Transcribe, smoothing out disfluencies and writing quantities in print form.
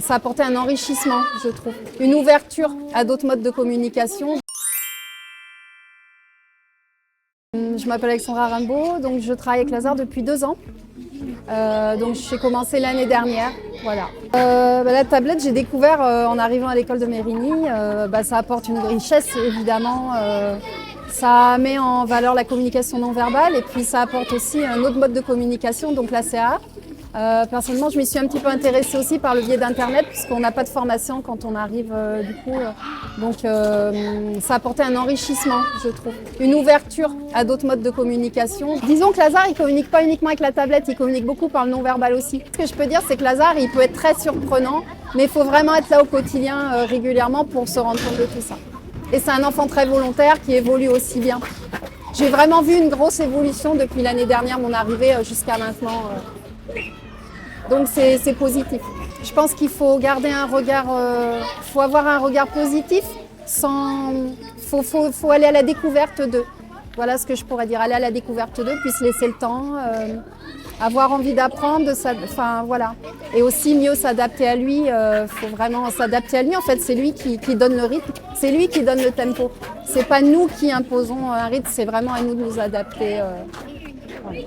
Ça a apporté un enrichissement, je trouve, une ouverture à d'autres modes de communication. Je m'appelle Alexandra Rimbaud, donc je travaille avec Lazare depuis 2 ans. Donc j'ai commencé l'année dernière, voilà. La tablette, j'ai découvert en arrivant à l'école de Mérigny, ça apporte une richesse évidemment. Ça met en valeur la communication non verbale et puis ça apporte aussi un autre mode de communication, donc la CA. Personnellement, je m'y suis un petit peu intéressée aussi par le biais d'Internet puisqu'on n'a pas de formation quand on arrive Donc ça a apporté un enrichissement, je trouve, une ouverture à d'autres modes de communication. Disons que Lazare, il ne communique pas uniquement avec la tablette, il communique beaucoup par le non-verbal aussi. Ce que je peux dire, c'est que Lazare, il peut être très surprenant, mais il faut vraiment être là au quotidien régulièrement pour se rendre compte de tout ça. Et c'est un enfant très volontaire qui évolue aussi bien. J'ai vraiment vu une grosse évolution depuis l'année dernière, mon arrivée jusqu'à maintenant. Donc c'est positif. Je pense qu'il faut garder un regard, faut avoir un regard positif, faut aller à la découverte d'eux. Voilà ce que je pourrais dire, aller à la découverte d'eux, puis se laisser le temps, avoir envie d'apprendre, voilà. Et aussi mieux s'adapter à lui, faut vraiment s'adapter à lui. En fait, c'est lui qui donne le rythme, c'est lui qui donne le tempo. C'est pas nous qui imposons un rythme, c'est vraiment à nous de nous adapter. Voilà.